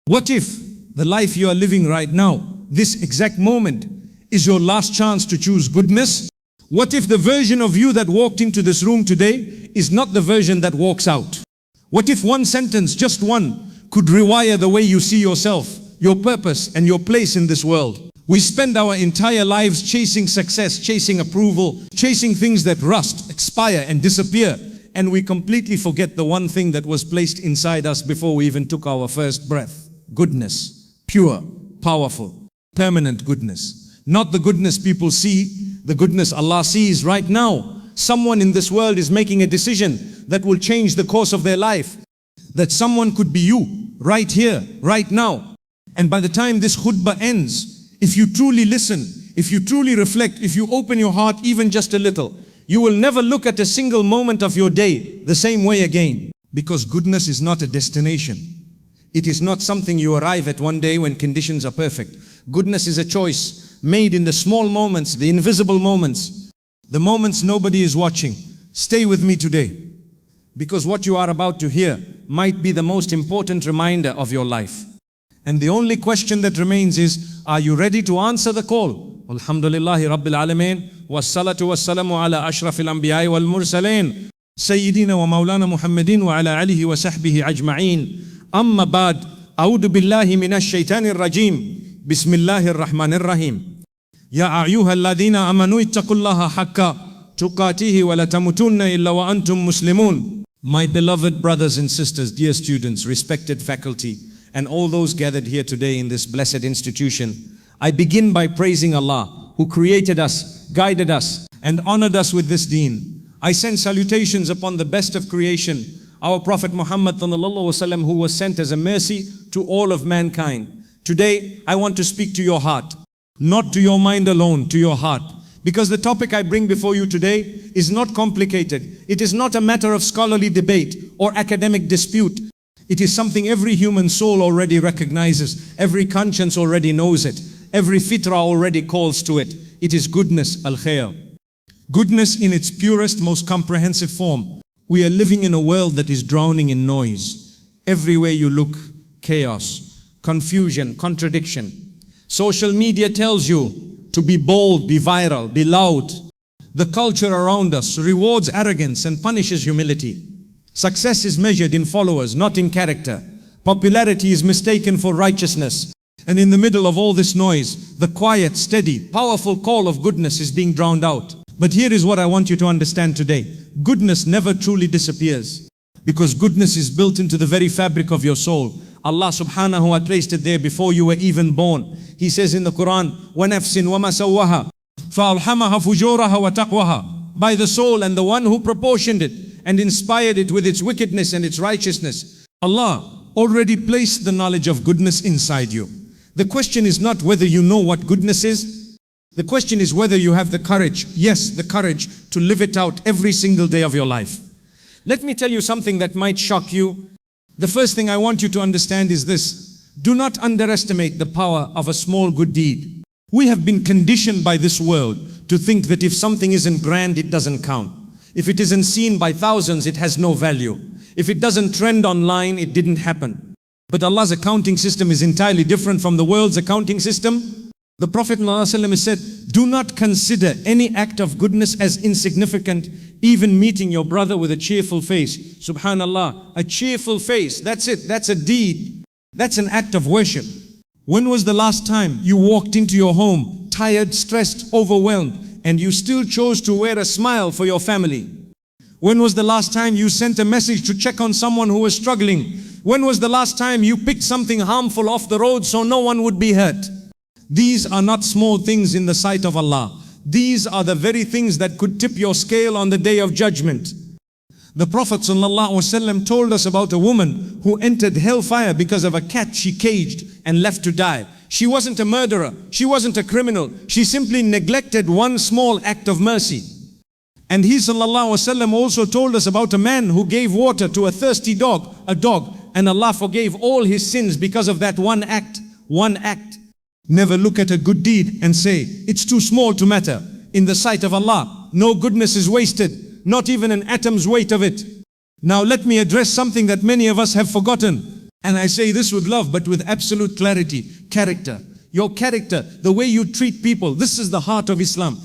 What if the life you are living right now, this exact moment, is your last chance to choose goodness? What if the version of you that walked into this room today is not the version that walks out? What if one sentence, just one, could rewire the way you see yourself, your purpose and your place in this world? We spend our entire lives chasing success, chasing approval, chasing things that rust, expire and disappear, and we completely forget the one thing that was placed inside us before we even took our first breath. Goodness, pure, powerful, permanent goodness. Not the goodness people see, the goodness Allah sees right now. Someone in this world is making a decision that will change the course of their life. That someone could be you, right here, right now. And by the time this khutbah ends, if you truly listen, if you truly reflect, if you open your heart even just a little, you will never look at a single moment of your day the same way again. Because goodness is not a destination. It is not something you arrive at one day when conditions are perfect. Goodness is a choice made in the small moments, the invisible moments, the moments nobody is watching. Stay with me today, because what you are about to hear might be the most important reminder of your life. And the only question that remains is, are you ready to answer the call? Alhamdulillahi Rabbil Alameen, wassalatu wassalamu ala ashrafil anbiya'i wal mursaleen, Sayyidina wa Maulana Muhammadin wa ala alihi wa sahbihi ajma'een. Amma ba'd, a'udhu billahi minash shaitanir rajim, bismillahir rahmanir rahim. Ya ayyuhalladhina amanu ittaqullaha haqqa tuqatihi wa la tamutunna illa wa antum muslimun. My beloved brothers and sisters, dear students, respected faculty, and all those gathered here today in this blessed institution, I begin by praising Allah, who created us, guided us, and honored us with this deen. I send salutations upon the best of creation, our Prophet Muhammad ﷺ, who was sent as a mercy to all of mankind. Today, I want to speak to your heart, not to your mind alone, to your heart. Because the topic I bring before you today is not complicated. It is not a matter of scholarly debate or academic dispute. It is something every human soul already recognizes. Every conscience already knows it. Every fitra already calls to it. It is goodness, al-khair. Goodness in its purest, most comprehensive form. We are living in a world that is drowning in noise. Everywhere you look, chaos, confusion, contradiction. Social media tells you to be bold, be viral, be loud. The culture around us rewards arrogance and punishes humility. Success is measured in followers, not in character. Popularity is mistaken for righteousness. And in the middle of all this noise, the quiet, steady, powerful call of goodness is being drowned out. But here is what I want you to understand today. Goodness never truly disappears, because goodness is built into the very fabric of your soul. Allah subhanahu wa ta'ala placed it there before you were even born. He says in the Quran, وَنَفْسٍ وَمَا سَوَّهَا فَأَلْحَمَهَا فُجُورَهَا وَتَقْوَهَا. By the soul and the one who proportioned it and inspired it with its wickedness and its righteousness. Allah already placed the knowledge of goodness inside you. The question is not whether you know what goodness is. The question is whether you have the courage, yes, the courage to live it out every single day of your life. Let me tell you something that might shock you. The first thing I want you to understand is this. Do not underestimate the power of a small good deed. We have been conditioned by this world to think that if something isn't grand, it doesn't count. If it isn't seen by thousands, it has no value. If it doesn't trend online, it didn't happen. But Allah's accounting system is entirely different from the world's accounting system. The Prophet ﷺ said, do not consider any act of goodness as insignificant, even meeting your brother with a cheerful face. Subhanallah, a cheerful face, that's it, that's a deed. That's an act of worship. When was the last time you walked into your home, tired, stressed, overwhelmed, and you still chose to wear a smile for your family? When was the last time you sent a message to check on someone who was struggling? When was the last time you picked something harmful off the road so no one would be hurt? These are not small things in the sight of Allah. These are the very things that could tip your scale on the day of judgment. The Prophet ﷺ told us about a woman who entered hellfire because of a cat she caged and left to die. She wasn't a murderer. She wasn't a criminal. She simply neglected one small act of mercy. And he ﷺ also told us about a man who gave water to a thirsty dog, and Allah forgave all his sins because of that one act. One act. Never look at a good deed and say, it's too small to matter. In the sight of Allah, no goodness is wasted, not even an atom's weight of it. Now let me address something that many of us have forgotten. And I say this with love, but with absolute clarity. Character. Your character, the way you treat people, this is the heart of Islam.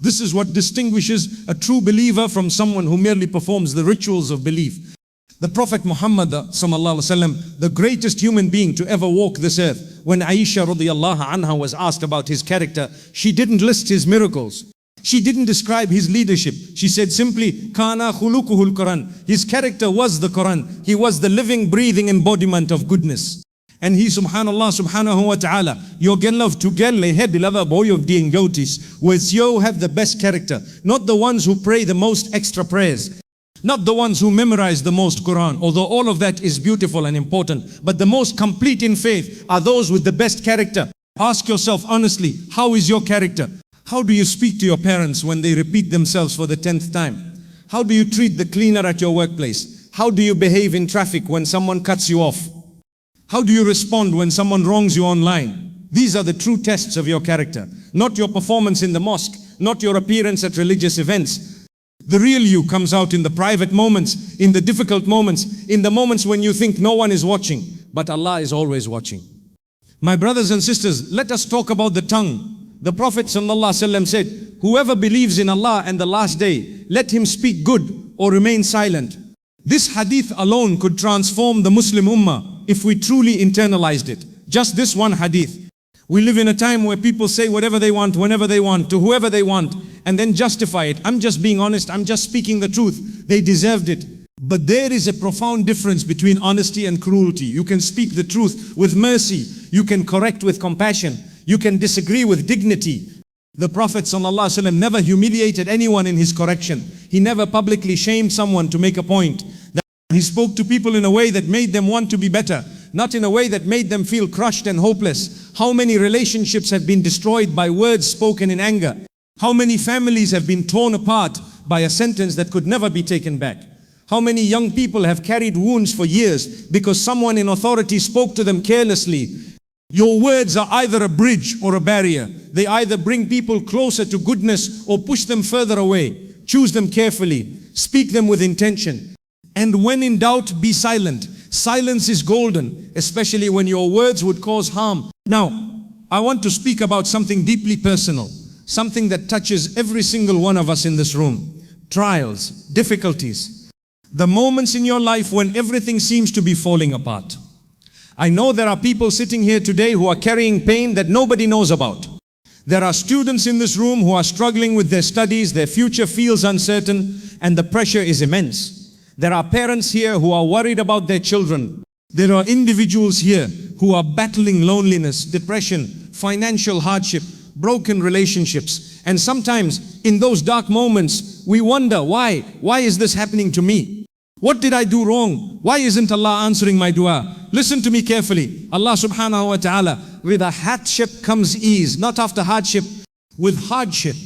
This is what distinguishes a true believer from someone who merely performs the rituals of belief. The Prophet Muhammad sallallahu alaihi wasallam, the greatest human being to ever walk this earth, when Aisha radiyallahu anha was asked about his character, she didn't list his miracles. She didn't describe his leadership. She said simply, Kana khuluquhul Quran. His character was the Quran. He was the living, breathing embodiment of goodness. And he subhanallah subhanahu wa ta'ala, yo love to gelle head lava boy of being goaties, was yo have the best character. Not the ones who pray the most extra prayers. Not the ones who memorize the most Quran, although all of that is beautiful and important. But the most complete in faith are those with the best character. Ask yourself honestly, how is your character? How do you speak to your parents when they repeat themselves for the 10th time? How do you treat the cleaner at your workplace? How do you behave in traffic when someone cuts you off? How do you respond when someone wrongs you online? These are the true tests of your character. Not your performance in the mosque, not your appearance at religious events. The real you comes out in the private moments, in the difficult moments, in the moments when you think no one is watching, but Allah is always watching. My brothers and sisters, let us talk about the tongue. The Prophet ﷺ said, whoever believes in Allah and the last day, let him speak good or remain silent. This hadith alone could transform the Muslim Ummah if we truly internalized it. Just this one hadith. We live in a time where people say whatever they want, whenever they want, to whoever they want, and then justify it. I'm just being honest, I'm just speaking the truth. They deserved it. But there is a profound difference between honesty and cruelty. You can speak the truth with mercy. You can correct with compassion. You can disagree with dignity. The Prophet ﷺ never humiliated anyone in his correction. He never publicly shamed someone to make a point. He spoke to people in a way that made them want to be better, not in a way that made them feel crushed and hopeless. How many relationships have been destroyed by words spoken in anger? How many families have been torn apart by a sentence that could never be taken back? How many young people have carried wounds for years because someone in authority spoke to them carelessly? Your words are either a bridge or a barrier. They either bring people closer to goodness or push them further away. Choose them carefully. Speak them with intention. And when in doubt, be silent. Silence is golden, especially when your words would cause harm. Now, I want to speak about something deeply personal, something that touches every single one of us in this room. Trials, difficulties, the moments in your life when everything seems to be falling apart. I know there are people sitting here today who are carrying pain that nobody knows about. There are students in this room who are struggling with their studies, their future feels uncertain, and the pressure is immense. There are parents here who are worried about their children. There are individuals here who are battling loneliness, depression, financial hardship, broken relationships. And sometimes in those dark moments, we wonder, why? Why is this happening to me? What did I do wrong? Why isn't Allah answering my dua? Listen to me carefully. Allah subhanahu wa ta'ala, with a hardship comes ease, not after hardship, with hardship.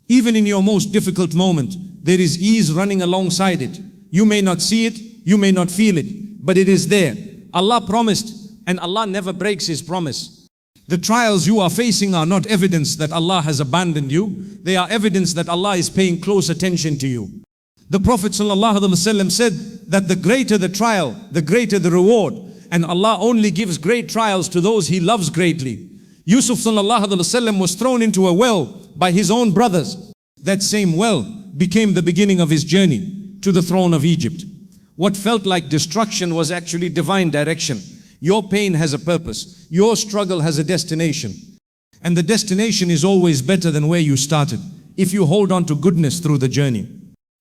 Even in your most difficult moment, there is ease running alongside it. You may not see it, you may not feel it, but it is there. Allah promised, and Allah never breaks His promise. The trials you are facing are not evidence that Allah has abandoned you. They are evidence that Allah is paying close attention to you. The Prophet ﷺ said that the greater the trial, the greater the reward. And Allah only gives great trials to those He loves greatly. Yusuf ﷺ was thrown into a well by his own brothers. That same well became the beginning of his journey to the throne of Egypt. What felt like destruction was actually divine direction. Your pain has a purpose. Your struggle has a destination. And the destination is always better than where you started, if you hold on to goodness through the journey.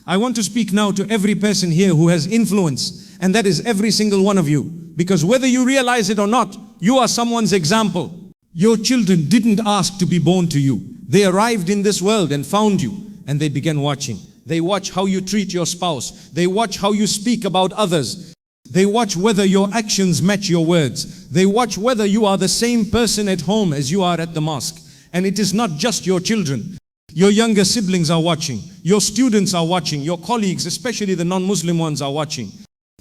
I want to speak now to every person here who has influence, and that is every single one of you. Because whether you realize it or not, you are someone's example. Your children didn't ask to be born to you. They arrived in this world and found you, and they began watching. They watch how you treat your spouse. They watch how you speak about others. They watch whether your actions match your words. They watch whether you are the same person at home as you are at the mosque. And it is not just your children. Your younger siblings are watching. Your students are watching. Your colleagues, especially the non-Muslim ones, are watching.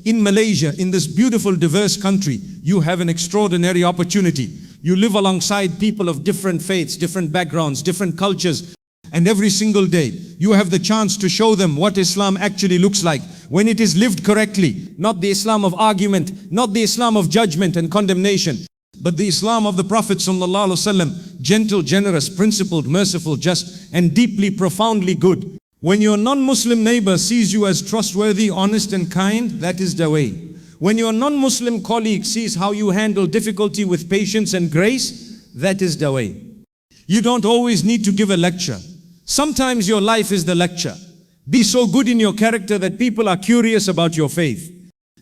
In Malaysia, in this beautiful, diverse country, you have an extraordinary opportunity. You live alongside people of different faiths, different backgrounds, different cultures. and every single day, you have the chance to show them what Islam actually looks like when it is lived correctly. Not the Islam of argument, not the Islam of judgment and condemnation, but the Islam of the Prophet ﷺ, gentle, generous, principled, merciful, just, and deeply, profoundly good. When your non-Muslim neighbor sees you as trustworthy, honest and kind, that is the way. When your non-Muslim colleague sees how you handle difficulty with patience and grace, that is the way. You don't always need to give a lecture. Sometimes your life is the lecture. Be so good in your character that people are curious about your faith.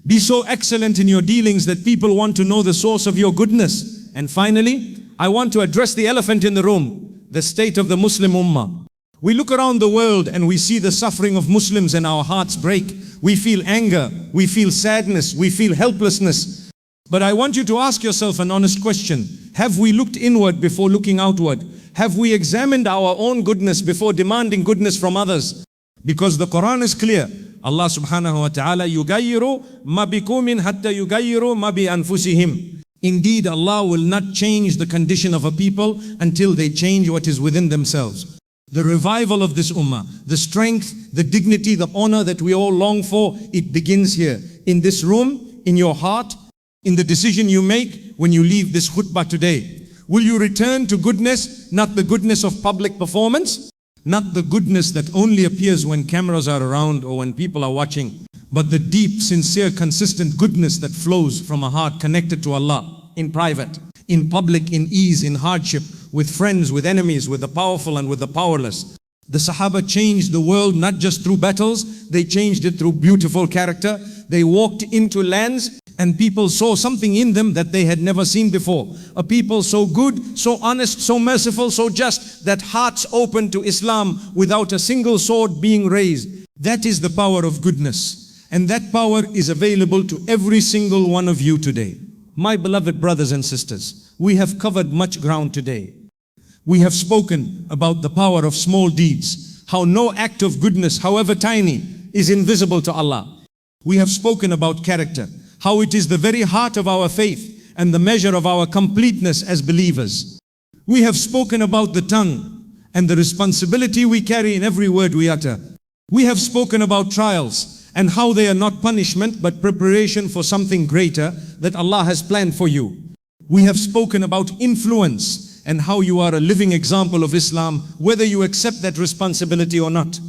Be so excellent in your dealings that people want to know the source of your goodness. And finally, I want to address the elephant in the room, the state of the Muslim Ummah. We look around the world and we see the suffering of Muslims and our hearts break. We feel anger, we feel sadness, we feel helplessness. But I want you to ask yourself an honest question. Have we looked inward before looking outward? Have we examined our own goodness before demanding goodness from others? Because the Quran is clear. Allah subhanahu wa ta'ala, يُغَيِّرُ مَا بِكُمٍ حَتَّى يُغَيِّرُ مَا بِأَنفُسِهِمْ. Indeed, Allah will not change the condition of a people until they change what is within themselves. The revival of this ummah, the strength, the dignity, the honor that we all long for, it begins here. In this room, in your heart, in the decision you make when you leave this khutbah today. Will you return to goodness, not the goodness of public performance? Not the goodness that only appears when cameras are around or when people are watching, but the deep, sincere, consistent goodness that flows from a heart connected to Allah, in private, in public, in ease, in hardship, with friends, with enemies, with the powerful and with the powerless. The Sahaba changed the world not just through battles, they changed it through beautiful character. They walked into lands and people saw something in them that they had never seen before. A people so good, so honest, so merciful, so just, that hearts open to Islam without a single sword being raised. That is the power of goodness. And that power is available to every single one of you today. My beloved brothers and sisters, we have covered much ground today. We have spoken about the power of small deeds, how no act of goodness, however tiny, is invisible to Allah. We have spoken about character, how it is the very heart of our faith and the measure of our completeness as believers. We have spoken about the tongue and the responsibility we carry in every word we utter. We have spoken about trials and how they are not punishment but preparation for something greater that Allah has planned for you. We have spoken about influence and how you are a living example of Islam, whether you accept that responsibility or not.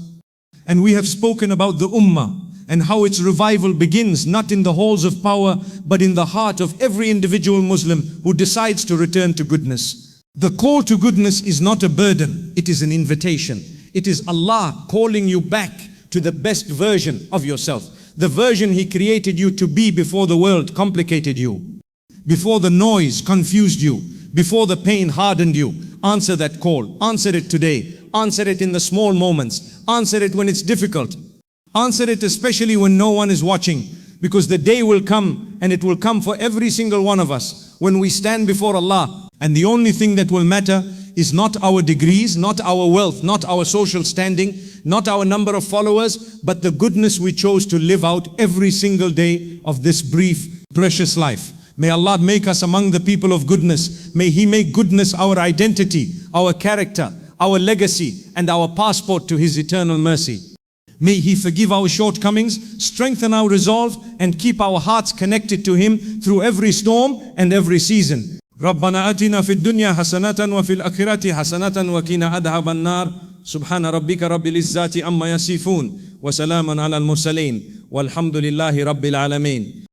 And we have spoken about the Ummah and how its revival begins not in the halls of power, but in the heart of every individual Muslim who decides to return to goodness. The call to goodness is not a burden, it is an invitation. It is Allah calling you back to the best version of yourself, the version He created you to be before the world complicated you, before the noise confused you, before the pain hardened you. Answer that call. Answer it today. Answer it in the small moments. Answer it when it's difficult. Answer it especially when no one is watching, because the day will come, and it will come for every single one of us, when we stand before Allah, and the only thing that will matter is not our degrees, not our wealth, not our social standing, not our number of followers, but the goodness we chose to live out every single day of this brief, precious life. May Allah make us among the people of goodness. May He make goodness our identity, our character, our legacy, and our passport to His eternal mercy. May He forgive our shortcomings, strengthen our resolve, and keep our hearts connected to Him through every storm and every season. رَبَّنَا آتِنَا فِي الدُّنْيَا حَسَنَةً وَفِي الْآخِرَةِ حَسَنَةً وَقِنَا عَذَابَ النَّارِ سُبْحَانَ رَبِّكَ رَبِّ الْعِزَّةِ عَمَّا يَصِفُونَ وَسَلَامٌ عَلَى الْمُرْسَلِينَ وَالْحَمْدُ لِلَّهِ رَبِّ الْعَالَمِينَ.